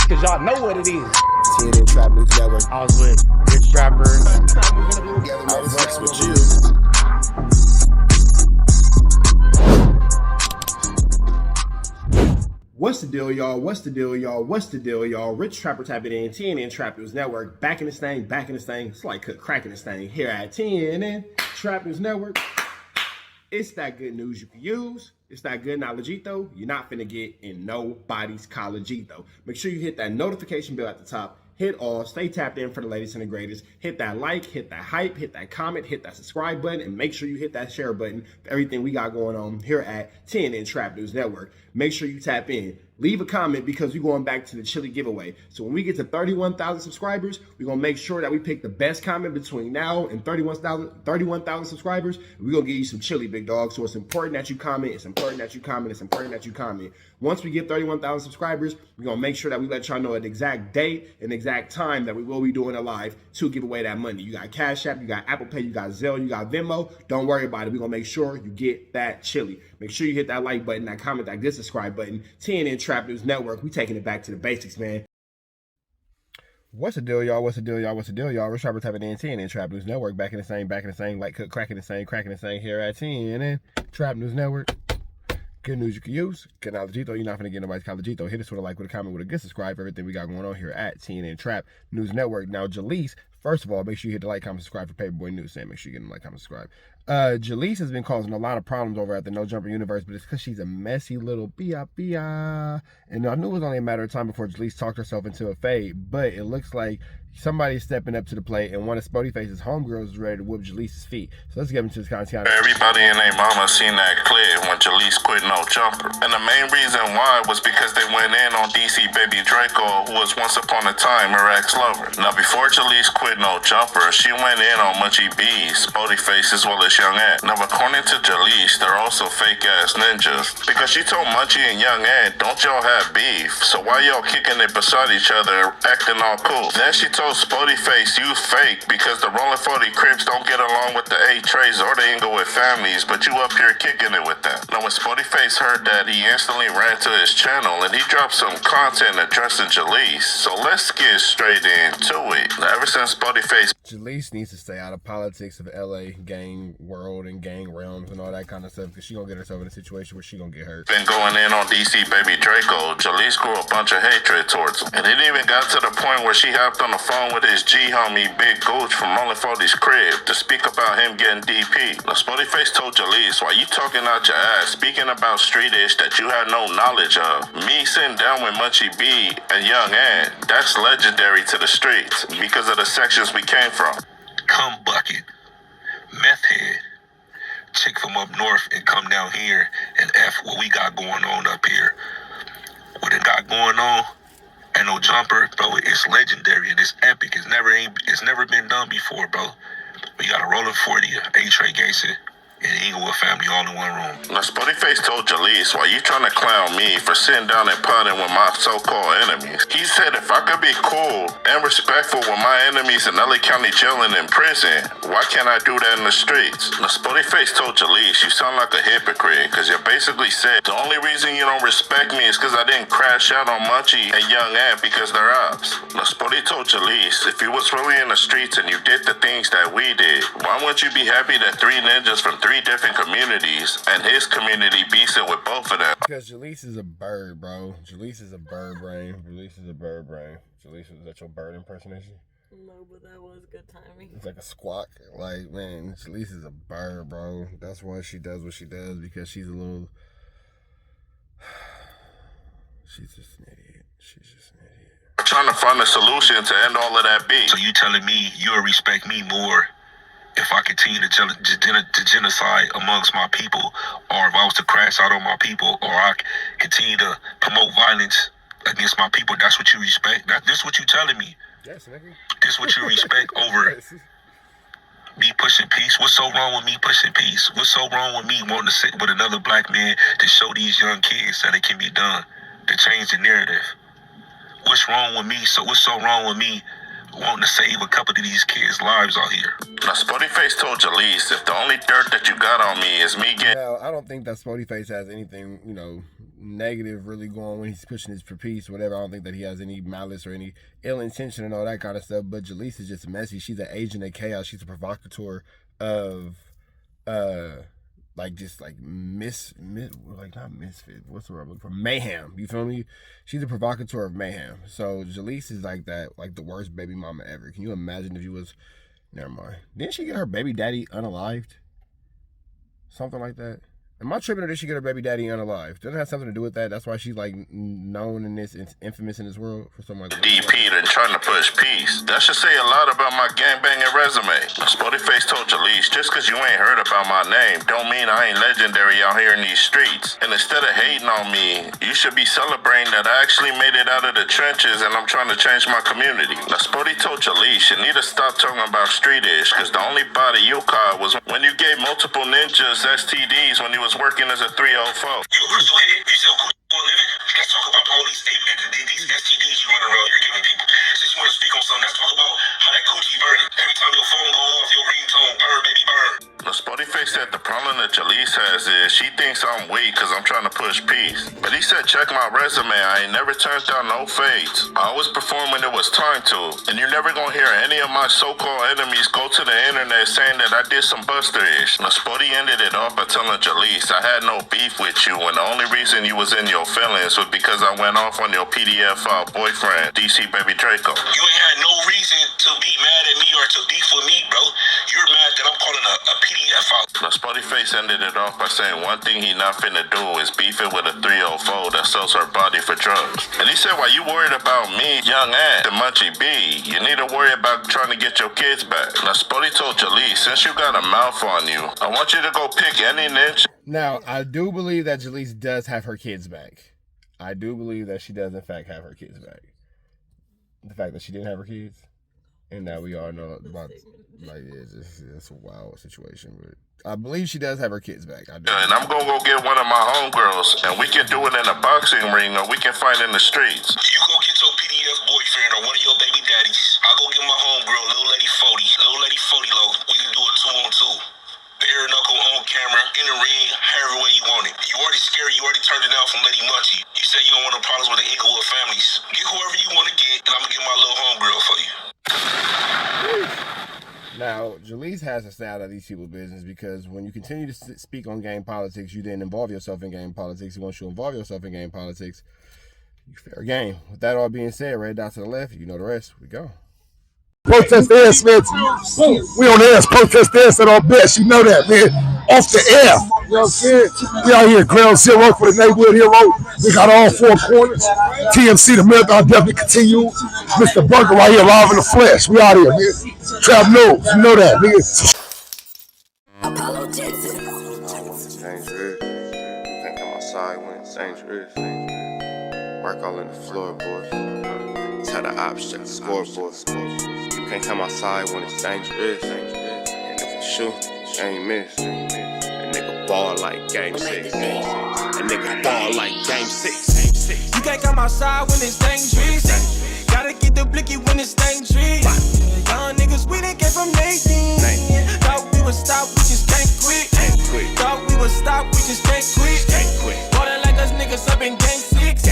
cause y'all know what it is. TNN Trap News Network. I was with Rich Trapper. I flex with you. What's the deal, y'all? What's the deal, y'all? What's the deal, y'all? Rich Trapper tapping in TNN Trap News Network. Back in this thing, back in this thing. It's like cracking this thing here at TNN Trap News Network. It's that good news you can use. It's that good knowledgeito you're not finna get in nobody's collegeito. Make sure you hit that notification bell at the top. Hit all, stay tapped in for the latest and the greatest. Hit that like, hit that hype, hit that comment, hit that subscribe button, and make sure you hit that share button for everything we got going on here at TNN Trap News Network. Make sure you tap in. Leave a comment because we're going back to the chili giveaway. So when we get to 31,000 subscribers, we're going to make sure that we pick the best comment between now and 31,000 subscribers. We're going to give you some chili, big dog. So it's important that you comment. It's important that you comment. It's important that you comment. Once we get 31,000 subscribers, we're going to make sure that we let y'all know an exact date and exact time that we will be doing a live to give away that money. You got Cash App, you got Apple Pay, you got Zelle, you got Venmo. Don't worry about it. We're going to make sure you get that chili. Make sure you hit that like button, that comment, that good subscribe button. TNN Trap News Network. We taking it back to the basics, man. What's the deal, y'all? What's the deal, y'all? What's the deal, y'all? Rich Trapper tapping in TNN Trap News Network. Back in the same, like cook, cracking the same here at TNN Trap News Network. Good news you can use. Good knowledgeito. You're not going to get nobody's collegeito. Hit us with a like, with a comment, with a good subscribe for everything we got going on here at TNN Trap News Network. Now, Jaleec, first of all, make sure you hit the like, comment, subscribe for Paperboy News. Saying make sure you get the like, comment, subscribe. Jaleec has been causing a lot of problems over at the No Jumper universe, but it's because she's a messy little bia. And I knew it was only a matter of time before Jaleec talked herself into a fade, but it looks like somebody's stepping up to the plate, and one of Spoetyface's homegirls is ready to whoop Jaleec's feet. So let's get into this content. Everybody and their mama seen that clip when Jaleec quit No Jumper. And the main reason why was because they went in on DC Baby Draco, who was once upon a time her ex-lover. Now before Jaleec quit No Jumper, she went in on Munchie B, Spoetyface, as well as Young Ed. Now according to Jaleec, they're also fake-ass ninjas. Because she told Munchie and Young Ed, don't y'all have beef, so why y'all kicking it beside each other, acting all cool? Then she told Spoetyface, you fake, because the Rolling 40 Crips don't get along with the A-Trays or the Inglewood families, but you up here kicking it with them. Now when Spoetyface heard that, he instantly ran to his channel and he dropped some content addressing Jaleec. So let's get straight into it. Now, ever since Spoetyface, Jaleec needs to stay out of politics of LA gang world and gang realms and all that kind of stuff, because she gonna get herself in a situation where she gonna get hurt. Been going in on DC Baby Draco, Jaleec grew a bunch of hatred towards him. And it even got to the point where she hopped on the phone with his G homie Big Gooch from Rolling 40's crib to speak about him getting DP. Now Spoetyface told Jaleec, why you talking out your ass, speaking about street ish that you had no knowledge of? Me sitting down with Munchie B and Young Ed, that's legendary to the streets because of the sections we came from. Come bucket, meth head, chick from up north and come down here and F what we got going on up here. What it got going on? And No Jumper, bro, it's legendary and it's epic. It's never been done before, bro. We got a Rolling 40, A-Tray Gangster, and Inglewood family all in one room. Now Spoetyface told Jaleec, why you trying to clown me for sitting down and potting with my so-called enemies? He said if I could be cool and respectful with my enemies in LA County jail and in prison, why can't I do that in the streets? Now Spoetyface told Jaleec, you sound like a hypocrite, because you basically said the only reason you don't respect me is because I didn't crash out on Munchie and Young Ed because they're ops. Now Spoety told Jaleec, if you was really in the streets and you did the things that we did, why wouldn't you be happy that 3 ninjas from 3 different communities and his community beasting with both of them? Because Jaleec is a bird, bro. Jaleec is a bird brain. Jaleec is a bird brain. Jaleec, is that your bird impersonation? No, but that was good timing. It's like a squawk. Like, man, Jaleec is a bird, bro. That's why she does what she does, because she's a little... She's just an idiot. She's just an idiot. I'm trying to find a solution to end all of that beef. So you telling me you'll respect me more if I continue to genocide amongst my people, or if I was to crash out on my people, or I continue to promote violence against my people? That's what you respect? This what you telling me? Yes, nigga. This what you respect over me pushing peace? What's so wrong with me pushing peace? What's so wrong with me wanting to sit with another black man to show these young kids that it can be done, to change the narrative? What's wrong with me? So what's so wrong with me wanting to save a couple of these kids' lives out here. Now, Spoetyface told Jaleec, if the only dirt that you got on me is me getting... Now, I don't think that Spoetyface has anything, you know, negative really going when he's pushing his for peace or whatever. I don't think that he has any malice or any ill intention and all that kind of stuff. But Jaleec is just messy. She's an agent of chaos. She's a provocateur of, like just like not misfit. What's the word I'm looking for? Mayhem. You feel me? She's a provocateur of mayhem. So Jaleec is like that, like the worst baby mama ever. Can you imagine if you was? Never mind. Didn't she get her baby daddy unalived? Something like that. Am I tripping or did she get her baby daddy unalived? Doesn't it have something to do with that? That's why she's like known in this, infamous in this world for something like that. DP and trying to push peace. That should say a lot about my gangbanging resume. Spoetyface told Jaleec, just cause you ain't heard about my name, don't mean I ain't legendary out here in these streets. And instead of hating on me, you should be celebrating that I actually made it out of the trenches and I'm trying to change my community. Now Spoety told Jaleec, you need to stop talking about street-ish, cause the only body you caught was when you gave multiple ninjas STDs when you was working as a 304. You a crystal head? You sell coochie for a living? Let's talk about all these STDs you run around here giving people. Since you want to speak on something, let's talk about how that coochie burning. Every time your phone go off, your ringtone, burn, baby, burn. Now, Spoetyface said the problem that Jaleec has is she thinks I'm weak because I'm trying to push peace. But he said, check my resume, I ain't never turned down no fades. I always perform when it was time to. And you're never going to hear any of my so-called enemies go to the internet saying that I did some buster-ish. Now, Spoety ended it off by telling Jaleec, I had no beef with you, and the only reason you was in your feelings was because I went off on your PDF boyfriend, DC Baby Draco. You ain't had no reason to be mad at me or to beef with me, bro. You're mad that I'm calling a PDF out. Now, Spoetyface ended it off by saying one thing he not finna do is beef it with a 304 that sells her body for drugs. And he said, while you worried about me, young ass, the Munchie B, you need to worry about trying to get your kids back. Now, Spoety told Jaleec, since you got a mouth on you, I want you to go pick any ninja. Now, I do believe that Jaleec does have her kids back. I do believe that she does, in fact, have her kids back. The fact that she didn't have her kids, and that we all know about, like, it's a wild situation. But I believe she does have her kids back. I do. And I'm gonna go get one of my homegirls, and we can do it in a boxing ring, or we can fight in the streets. You go get your PDF boyfriend or one of your baby daddies. I'll go get my homegirl, little lady 40 low. We can do a 2-on-2. Bare knuckle on camera, in the ring, however way you want it. You already scared, you already turned it down from Lady Munchie. You said you don't want no problems with the Inglewood families. Get whoever you want to get, and I'm gonna get my little homegirl for you. Now, Jaleec has to stay out of these people's business because when you continue to speak on game politics, you then involve yourself in game politics. And once you involve yourself in game politics, you fair game. With that all being said, right down to the left, you know the rest. We go. Protest the ass, man. We on the ass, protest the ass at our best. You know that, man. Off the air. You know what I'm saying? We out here, ground zero for the neighborhood hero. We got all four corners. TMC, the marathon definitely continue. Mr. Burger right here, live in the flesh. We out here, man. Trap news. You know that, nigga. Apollo Texas. Dangerous. Can't come outside when it's dangerous. Work all in the floorboard. Tell the ops check the scoreboard. You can't come outside when it's dangerous. And if you shoot, you ain't miss. A nigga ball like game 6. A nigga ball like game 6. You can't come outside when it's dangerous. Gotta get the blicky when it's dangerous. Young niggas, we didn't get from Nathan. Thought we would stop, we just can't quit. Thought we would stop, we just can't quit. Ballin' like us niggas up in game 6.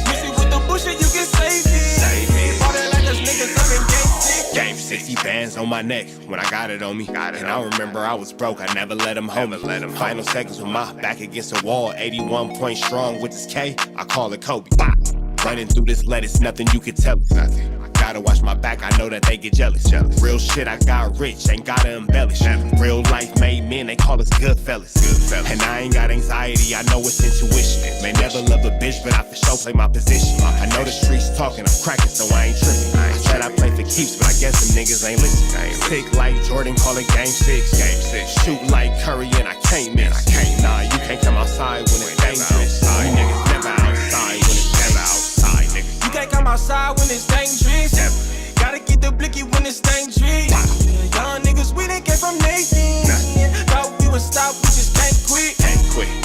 Missy with the bullshit, you can save it. Ballin' like us niggas up in game 6. Game 60 bands on my neck when I got it on me. And I remember I was broke, I never let him hold me. Final seconds with my back against the wall. 81 point strong with this K, I call it Kobe. Running through this lettuce, nothing you can tell it. Gotta watch my back, I know that they get jealous. Real shit, I got rich, ain't gotta embellish. Real life made men, they call us good fellas. And I ain't got anxiety, I know it's intuition. May never love a bitch, but I for sure play my position. I know the streets talking, I'm cracking, so I ain't tripping. I said I play for keeps, but I guess them niggas ain't listening. Sick like Jordan, call it game 6. Shoot like Curry, and I can't miss. Nah, you can't come outside when it's dangerous. You niggas never outside when it's never outside, nigga. You can't come outside when it's dangerous. Gotta get the blicky when it's dangerous. Young niggas, we didn't get from Nathan. Thought we would stop, we just can't quit.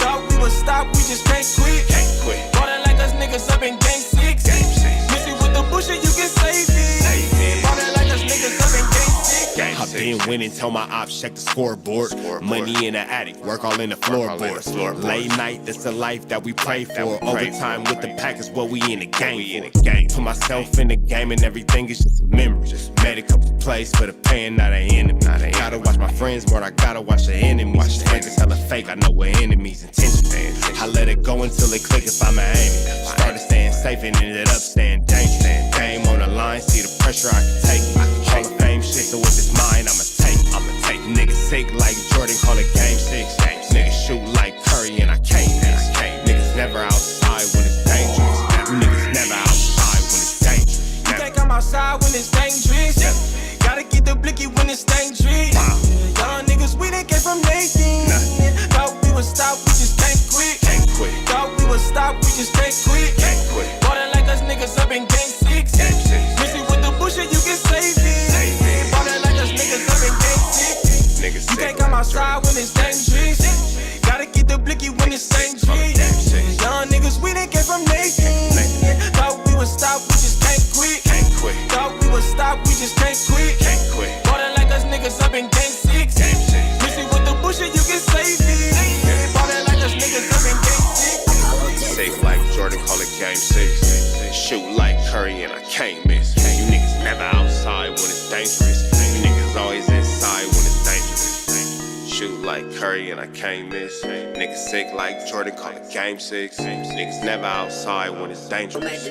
Thought we would stop, we just can't quit. Ballin' like us niggas up in game 6. Missy with the bullshit, you can save it. Ballin' like Then went and told my ops, check the scoreboard. Money in the attic, work all in the floorboards. Late night, that's the life that we pray for. Overtime with the pack is what we in the game for. Put myself in the game and everything is just a memory. Made a couple plays for the pain, not an enemy. Gotta watch my friends more, I gotta watch the enemies. Fake is hella fake, I know what enemies intentions. I let it go until it click if I'm aiming. Started staying safe and ended up staying dangerous. Game on the line, see the pressure I can take. Hall of Fame shit, so if it's mine, I'ma take. Niggas sick like Jordan, call it game 6. Niggas shoot like Curry and I can't miss. Niggas never outside when it's dangerous. Niggas never outside when it's dangerous. You can't come outside when it's dangerous. Gotta get the blicky when it's dangerous. Young niggas, we done came from Nathan. Thought we would stop, we just can't quit. Thought we would stop, we just can't quit. Ballin' like us niggas up in game 6. Missing with the bullshit, you can save it. Ballin' like us niggas up in game 6. You can't come outside when it's dangerous. Gotta get the blicky when it's dangerous. Young niggas, we done came from Nathan. Thought we would stop, we just can't quit. Thought we would stop, we just can't quit. Ballin' like us niggas up in game 6. Missing with the bullshit, you can save it. Ballin' like us niggas up in game 6. Safe like Jordan, call it game 6. Shoot like Curry and I can't miss. You niggas never outside when it's dangerous. You niggas always inside when it's dangerous. Shoot like Curry and I can't miss. Niggas sick like Jordan, call it game 6. Niggas never outside when it's dangerous.